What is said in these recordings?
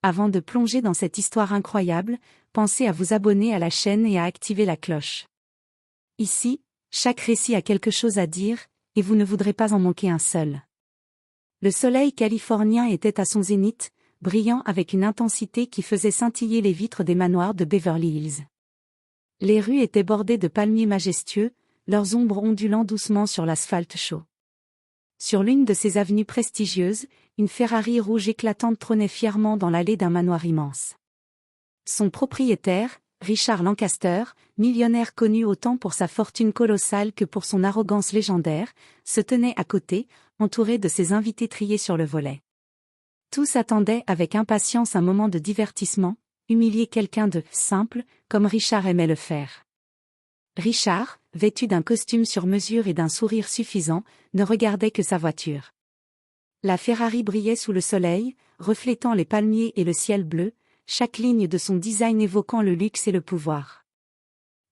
Avant de plonger dans cette histoire incroyable, pensez à vous abonner à la chaîne et à activer la cloche. Ici, chaque récit a quelque chose à dire, et vous ne voudrez pas en manquer un seul. Le soleil californien était à son zénith, brillant avec une intensité qui faisait scintiller les vitres des manoirs de Beverly Hills. Les rues étaient bordées de palmiers majestueux, leurs ombres ondulant doucement sur l'asphalte chaud. Sur l'une de ces avenues prestigieuses, une Ferrari rouge éclatante trônait fièrement dans l'allée d'un manoir immense. Son propriétaire, Richard Lancaster, millionnaire connu autant pour sa fortune colossale que pour son arrogance légendaire, se tenait à côté, entouré de ses invités triés sur le volet. Tous attendaient avec impatience un moment de divertissement, humilier quelqu'un de « simple », comme Richard aimait le faire. Richard, vêtu d'un costume sur mesure et d'un sourire suffisant, ne regardait que sa voiture. La Ferrari brillait sous le soleil, reflétant les palmiers et le ciel bleu, chaque ligne de son design évoquant le luxe et le pouvoir.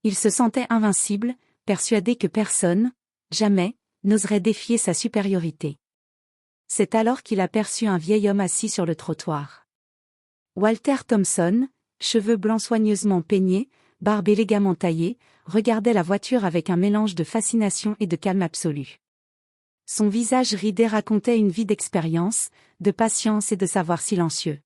Il se sentait invincible, persuadé que personne, jamais, n'oserait défier sa supériorité. C'est alors qu'il aperçut un vieil homme assis sur le trottoir. Walter Thompson, cheveux blancs soigneusement peignés, barbe élégamment taillée, regardait la voiture avec un mélange de fascination et de calme absolu. Son visage ridé racontait une vie d'expérience, de patience et de savoir silencieux.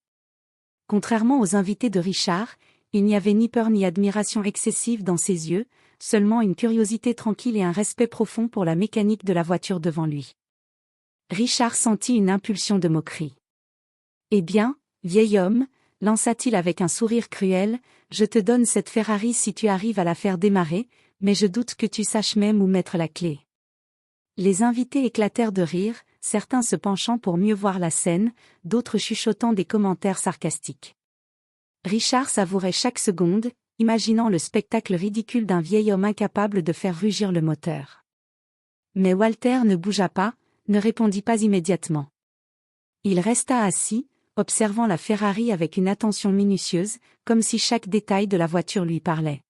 Contrairement aux invités de Richard, il n'y avait ni peur ni admiration excessive dans ses yeux, seulement une curiosité tranquille et un respect profond pour la mécanique de la voiture devant lui. Richard sentit une impulsion de moquerie. « Eh bien, vieil homme, lança-t-il avec un sourire cruel, je te donne cette Ferrari si tu arrives à la faire démarrer, mais je doute que tu saches même où mettre la clé. » Les invités éclatèrent de rire, certains se penchant pour mieux voir la scène, d'autres chuchotant des commentaires sarcastiques. Richard savourait chaque seconde, imaginant le spectacle ridicule d'un vieil homme incapable de faire rugir le moteur. Mais Walter ne bougea pas, ne répondit pas immédiatement. Il resta assis, observant la Ferrari avec une attention minutieuse, comme si chaque détail de la voiture lui parlait.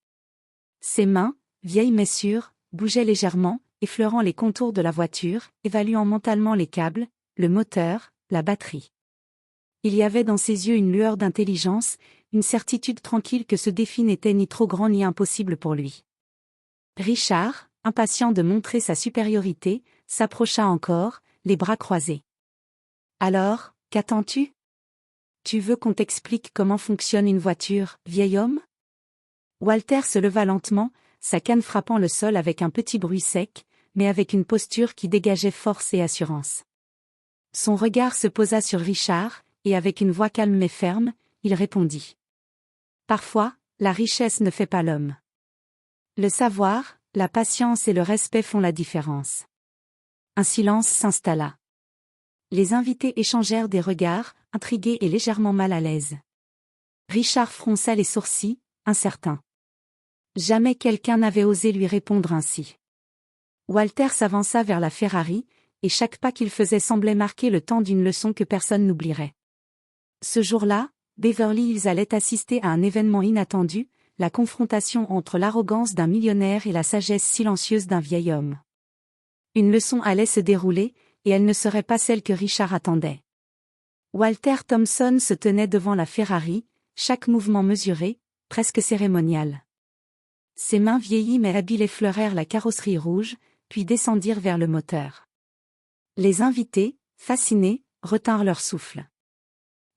Ses mains, vieilles mais sûres, bougeaient légèrement, effleurant les contours de la voiture, évaluant mentalement les câbles, le moteur, la batterie. Il y avait dans ses yeux une lueur d'intelligence, une certitude tranquille que ce défi n'était ni trop grand ni impossible pour lui. Richard, impatient de montrer sa supériorité, s'approcha encore, les bras croisés. « Alors, qu'attends-tu ? Tu veux qu'on t'explique comment fonctionne une voiture, vieil homme ?» Walter se leva lentement, sa canne frappant le sol avec un petit bruit sec, mais avec une posture qui dégageait force et assurance. Son regard se posa sur Richard, et avec une voix calme mais ferme, il répondit. « Parfois, la richesse ne fait pas l'homme. Le savoir, la patience et le respect font la différence. » Un silence s'installa. Les invités échangèrent des regards, intrigués et légèrement mal à l'aise. Richard fronça les sourcils, incertain. Jamais quelqu'un n'avait osé lui répondre ainsi. Walter s'avança vers la Ferrari, et chaque pas qu'il faisait semblait marquer le temps d'une leçon que personne n'oublierait. Ce jour-là, Beverly Hills allait assister à un événement inattendu, la confrontation entre l'arrogance d'un millionnaire et la sagesse silencieuse d'un vieil homme. Une leçon allait se dérouler, et elle ne serait pas celle que Richard attendait. Walter Thompson se tenait devant la Ferrari, chaque mouvement mesuré, presque cérémonial. Ses mains vieillies mais habiles effleurèrent la carrosserie rouge, puis descendirent vers le moteur. Les invités, fascinés, retinrent leur souffle.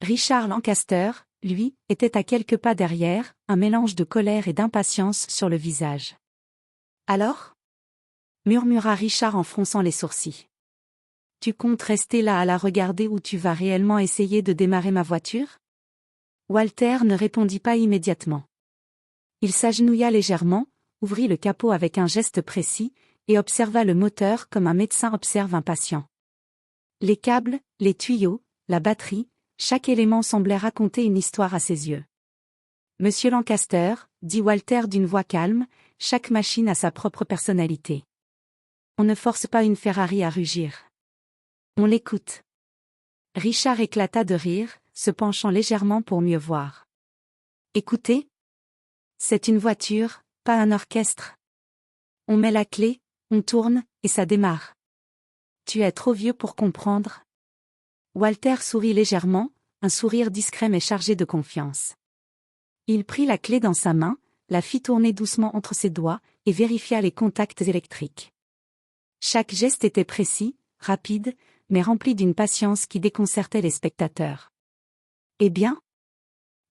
Richard Lancaster, lui, était à quelques pas derrière, un mélange de colère et d'impatience sur le visage. « Alors ? » murmura Richard en fronçant les sourcils. « Tu comptes rester là à la regarder ou tu vas réellement essayer de démarrer ma voiture ?» Walter ne répondit pas immédiatement. Il s'agenouilla légèrement, ouvrit le capot avec un geste précis, et observa le moteur comme un médecin observe un patient. Les câbles, les tuyaux, la batterie, chaque élément semblait raconter une histoire à ses yeux. « Monsieur Lancaster, » dit Walter d'une voix calme, « chaque machine a sa propre personnalité. On ne force pas une Ferrari à rugir. On l'écoute. » Richard éclata de rire, se penchant légèrement pour mieux voir. « Écoutez ? C'est une voiture, pas un orchestre. On met la clé, on tourne, et ça démarre. Tu es trop vieux pour comprendre. » Walter sourit légèrement, un sourire discret mais chargé de confiance. Il prit la clé dans sa main, la fit tourner doucement entre ses doigts, et vérifia les contacts électriques. Chaque geste était précis, rapide, mais rempli d'une patience qui déconcertait les spectateurs. « Eh bien ?»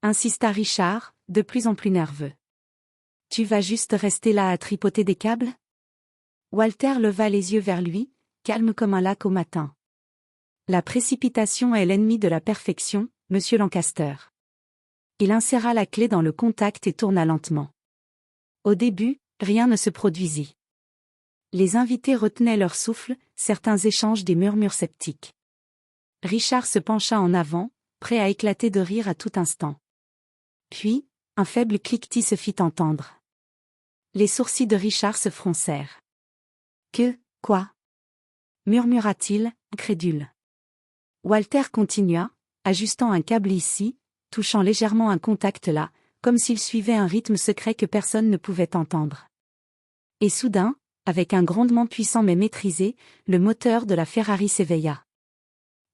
insista Richard, de plus en plus nerveux. « Tu vas juste rester là à tripoter des câbles ?» Walter leva les yeux vers lui, calme comme un lac au matin. « La précipitation est l'ennemi de la perfection, monsieur Lancaster. » Il inséra la clé dans le contact et tourna lentement. Au début, rien ne se produisit. Les invités retenaient leur souffle, certains échangent des murmures sceptiques. Richard se pencha en avant, prêt à éclater de rire à tout instant. Puis, un faible cliquetis se fit entendre. Les sourcils de Richard se froncèrent. « Quoi » murmura-t-il, incrédule. Walter continua, ajustant un câble ici, touchant légèrement un contact là, comme s'il suivait un rythme secret que personne ne pouvait entendre. Et soudain, avec un grondement puissant mais maîtrisé, le moteur de la Ferrari s'éveilla.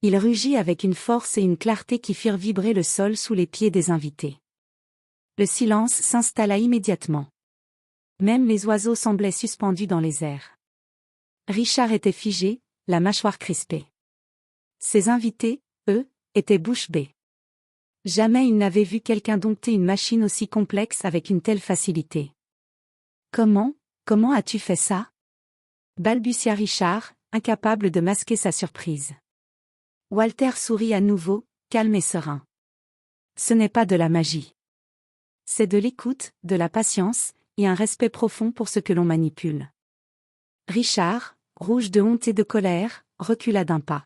Il rugit avec une force et une clarté qui firent vibrer le sol sous les pieds des invités. Le silence s'installa immédiatement. Même les oiseaux semblaient suspendus dans les airs. Richard était figé, la mâchoire crispée. Ses invités, eux, étaient bouche bée. Jamais ils n'avaient vu quelqu'un dompter une machine aussi complexe avec une telle facilité. « Comment as-tu fait ça ?» balbutia Richard, incapable de masquer sa surprise. Walter sourit à nouveau, calme et serein. « Ce n'est pas de la magie. C'est de l'écoute, de la patience, et un respect profond pour ce que l'on manipule. » Richard, rouge de honte et de colère, recula d'un pas.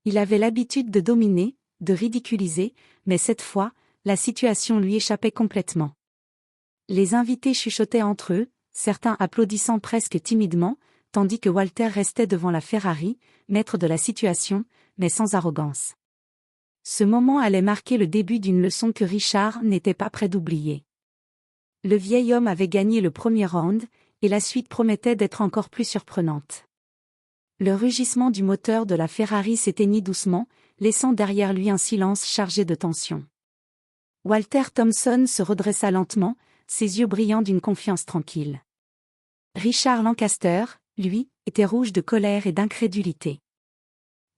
Il avait l'habitude de dominer, de ridiculiser, mais cette fois, la situation lui échappait complètement. Les invités chuchotaient entre eux, certains applaudissant presque timidement, tandis que Walter restait devant la Ferrari, maître de la situation, mais sans arrogance. Ce moment allait marquer le début d'une leçon que Richard n'était pas prêt d'oublier. Le vieil homme avait gagné le premier round, et la suite promettait d'être encore plus surprenante. Le rugissement du moteur de la Ferrari s'éteignit doucement, laissant derrière lui un silence chargé de tension. Walter Thompson se redressa lentement, ses yeux brillant d'une confiance tranquille. Richard Lancaster, lui, était rouge de colère et d'incrédulité.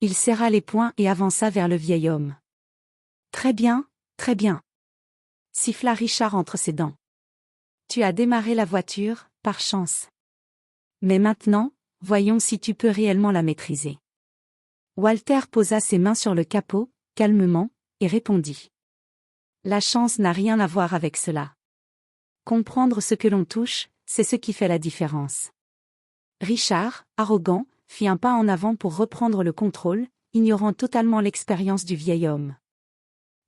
Il serra les poings et avança vers le vieil homme. « Très bien, siffla Richard entre ses dents. « Tu as démarré la voiture, par chance. Mais maintenant, voyons si tu peux réellement la maîtriser. » Walter posa ses mains sur le capot, calmement, et répondit. « La chance n'a rien à voir avec cela. Comprendre ce que l'on touche, c'est ce qui fait la différence. » Richard, arrogant, fit un pas en avant pour reprendre le contrôle, ignorant totalement l'expérience du vieil homme.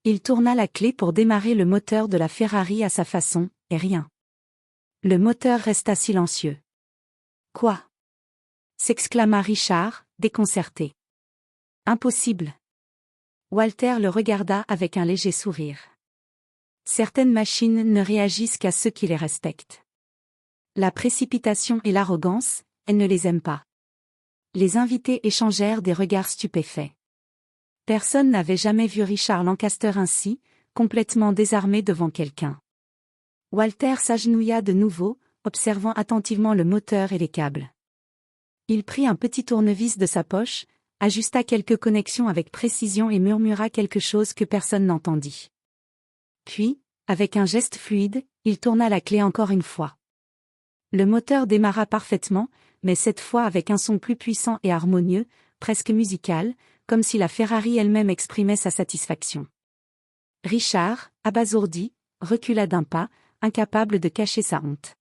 Il tourna la clé pour démarrer le moteur de la Ferrari à sa façon, et rien. Le moteur resta silencieux. « Quoi ?» s'exclama Richard, déconcerté. « Impossible. » Walter le regarda avec un léger sourire. Certaines machines ne réagissent qu'à ceux qui les respectent. La précipitation et l'arrogance, elles ne les aiment pas. Les invités échangèrent des regards stupéfaits. Personne n'avait jamais vu Richard Lancaster ainsi, complètement désarmé devant quelqu'un. Walter s'agenouilla de nouveau, observant attentivement le moteur et les câbles. Il prit un petit tournevis de sa poche, ajusta quelques connexions avec précision et murmura quelque chose que personne n'entendit. Puis, avec un geste fluide, il tourna la clé encore une fois. Le moteur démarra parfaitement, mais cette fois avec un son plus puissant et harmonieux, presque musical, comme si la Ferrari elle-même exprimait sa satisfaction. Richard, abasourdi, recula d'un pas, incapable de cacher sa honte.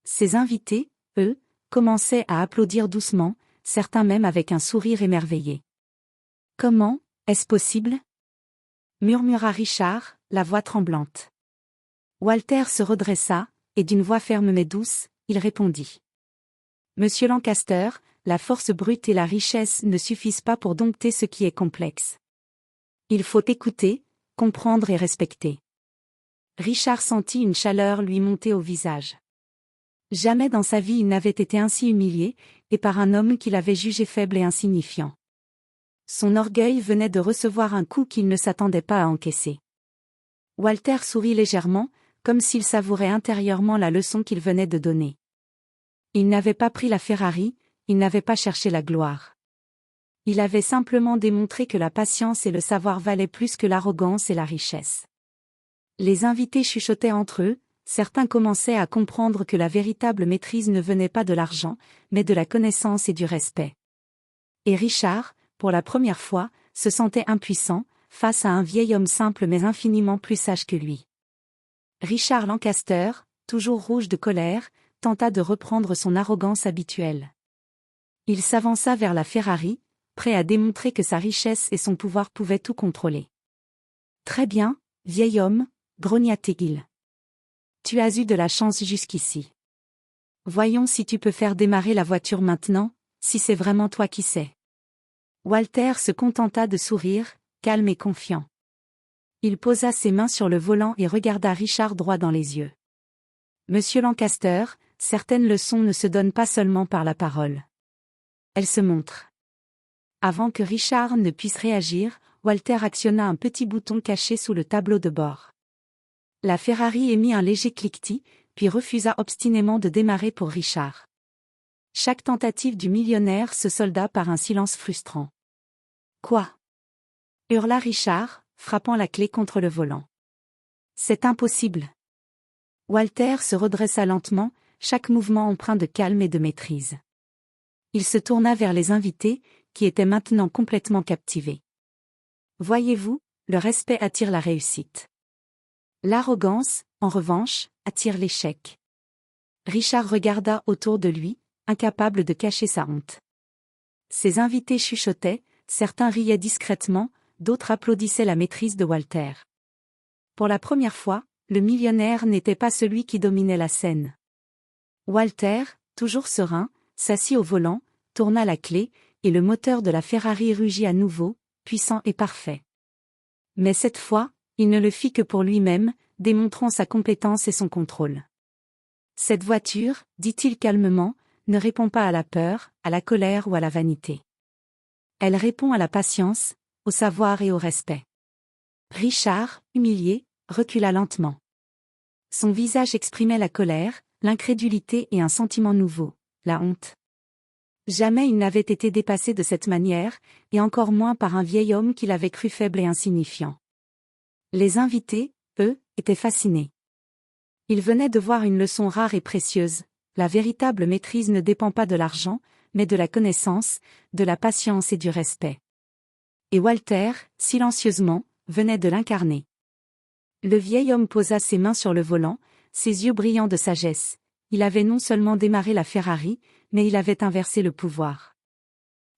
Ses invités, eux, commençaient à applaudir doucement, certains même avec un sourire émerveillé. « Comment, est-ce possible ?» murmura Richard, la voix tremblante. Walter se redressa, et d'une voix ferme mais douce, il répondit. « Monsieur Lancaster, la force brute et la richesse ne suffisent pas pour dompter ce qui est complexe. Il faut écouter, comprendre et respecter. » Richard sentit une chaleur lui monter au visage. Jamais dans sa vie il n'avait été ainsi humilié, et par un homme qu'il avait jugé faible et insignifiant. Son orgueil venait de recevoir un coup qu'il ne s'attendait pas à encaisser. Walter sourit légèrement, comme s'il savourait intérieurement la leçon qu'il venait de donner. Il n'avait pas pris la Ferrari, il n'avait pas cherché la gloire. Il avait simplement démontré que la patience et le savoir valaient plus que l'arrogance et la richesse. Les invités chuchotaient entre eux, certains commençaient à comprendre que la véritable maîtrise ne venait pas de l'argent, mais de la connaissance et du respect. Et Richard, pour la première fois, se sentait impuissant, face à un vieil homme simple mais infiniment plus sage que lui. Richard Lancaster, toujours rouge de colère, tenta de reprendre son arrogance habituelle. Il s'avança vers la Ferrari, prêt à démontrer que sa richesse et son pouvoir pouvaient tout contrôler. « Très bien, vieil homme, » grogna-t-il. « Tu as eu de la chance jusqu'ici. Voyons si tu peux faire démarrer la voiture maintenant, si c'est vraiment toi qui sais. » Walter se contenta de sourire, calme et confiant. Il posa ses mains sur le volant et regarda Richard droit dans les yeux. « Monsieur Lancaster, certaines leçons ne se donnent pas seulement par la parole. Elles se montrent. » Avant que Richard ne puisse réagir, Walter actionna un petit bouton caché sous le tableau de bord. La Ferrari émit un léger cliquetis, puis refusa obstinément de démarrer pour Richard. Chaque tentative du millionnaire se solda par un silence frustrant. « Quoi ?» hurla Richard, frappant la clé contre le volant. « C'est impossible. » Walter se redressa lentement, chaque mouvement empreint de calme et de maîtrise. Il se tourna vers les invités, qui étaient maintenant complètement captivés. « Voyez-vous, le respect attire la réussite. L'arrogance, en revanche, attire l'échec. » Richard regarda autour de lui, incapable de cacher sa honte. Ses invités chuchotaient, certains riaient discrètement, d'autres applaudissaient la maîtrise de Walter. Pour la première fois, le millionnaire n'était pas celui qui dominait la scène. Walter, toujours serein, s'assit au volant, tourna la clé, et le moteur de la Ferrari rugit à nouveau, puissant et parfait. Mais cette fois, il ne le fit que pour lui-même, démontrant sa compétence et son contrôle. Cette voiture, dit-il calmement, ne répond pas à la peur, à la colère ou à la vanité. Elle répond à la patience, au savoir et au respect. Richard, humilié, recula lentement. Son visage exprimait la colère, l'incrédulité et un sentiment nouveau, la honte. Jamais il n'avait été dépassé de cette manière, et encore moins par un vieil homme qu'il avait cru faible et insignifiant. Les invités, eux, étaient fascinés. Ils venaient de voir une leçon rare et précieuse. La véritable maîtrise ne dépend pas de l'argent, mais de la connaissance, de la patience et du respect. Et Walter, silencieusement, venait de l'incarner. Le vieil homme posa ses mains sur le volant, ses yeux brillants de sagesse. Il avait non seulement démarré la Ferrari, mais il avait inversé le pouvoir.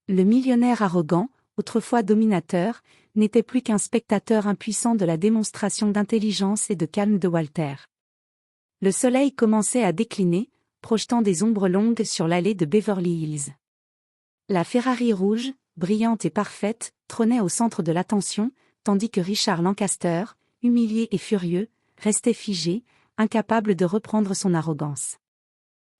Le millionnaire arrogant, autrefois dominateur, n'était plus qu'un spectateur impuissant de la démonstration d'intelligence et de calme de Walter. Le soleil commençait à décliner, projetant des ombres longues sur l'allée de Beverly Hills. La Ferrari rouge, brillante et parfaite, trônait au centre de l'attention, tandis que Richard Lancaster, humilié et furieux, restait figé, incapable de reprendre son arrogance.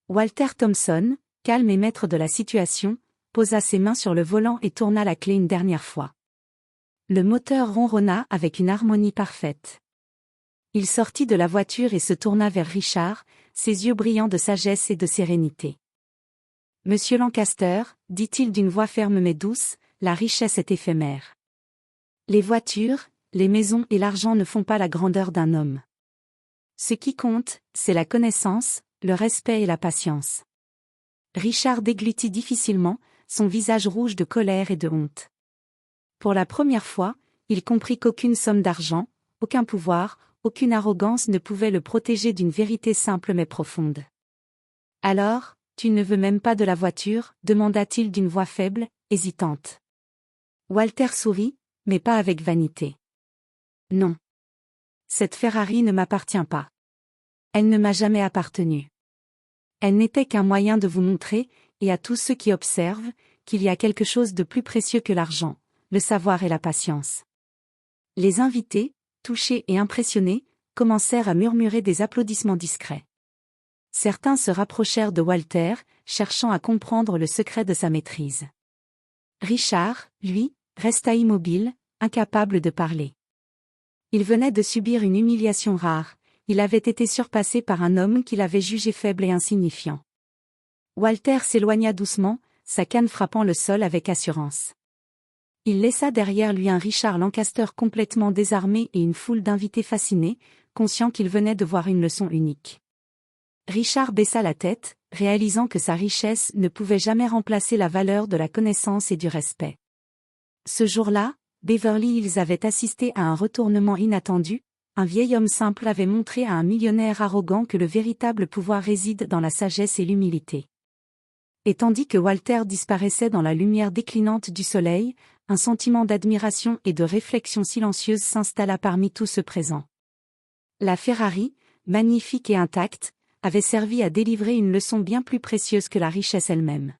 Walter Thompson, calme et maître de la situation, posa ses mains sur le volant et tourna la clé une dernière fois. Le moteur ronronna avec une harmonie parfaite. Il sortit de la voiture et se tourna vers Richard, ses yeux brillants de sagesse et de sérénité. « Monsieur Lancaster, dit-il d'une voix ferme mais douce, la richesse est éphémère. Les voitures, les maisons et l'argent ne font pas la grandeur d'un homme. Ce qui compte, c'est la connaissance, le respect et la patience. » Richard déglutit difficilement, son visage rouge de colère et de honte. Pour la première fois, il comprit qu'aucune somme d'argent, aucun pouvoir, aucune arrogance ne pouvait le protéger d'une vérité simple mais profonde. « Alors, tu ne veux même pas de la voiture ?» demanda-t-il d'une voix faible, hésitante. Walter sourit, mais pas avec vanité. « Non. Cette Ferrari ne m'appartient pas. Elle ne m'a jamais appartenu. Elle n'était qu'un moyen de vous montrer, et à tous ceux qui observent, qu'il y a quelque chose de plus précieux que l'argent, le savoir et la patience. » Les invités, touchés et impressionnés, commencèrent à murmurer des applaudissements discrets. Certains se rapprochèrent de Walter, cherchant à comprendre le secret de sa maîtrise. Richard, lui, resta immobile, incapable de parler. Il venait de subir une humiliation rare, il avait été surpassé par un homme qu'il avait jugé faible et insignifiant. Walter s'éloigna doucement, sa canne frappant le sol avec assurance. Il laissa derrière lui un Richard Lancaster complètement désarmé et une foule d'invités fascinés, conscients qu'il venait de voir une leçon unique. Richard baissa la tête, réalisant que sa richesse ne pouvait jamais remplacer la valeur de la connaissance et du respect. Ce jour-là, Beverly Hills avait assisté à un retournement inattendu, un vieil homme simple avait montré à un millionnaire arrogant que le véritable pouvoir réside dans la sagesse et l'humilité. Et tandis que Walter disparaissait dans la lumière déclinante du soleil, un sentiment d'admiration et de réflexion silencieuse s'installa parmi tous ceux présents. La Ferrari, magnifique et intacte, avait servi à délivrer une leçon bien plus précieuse que la richesse elle-même.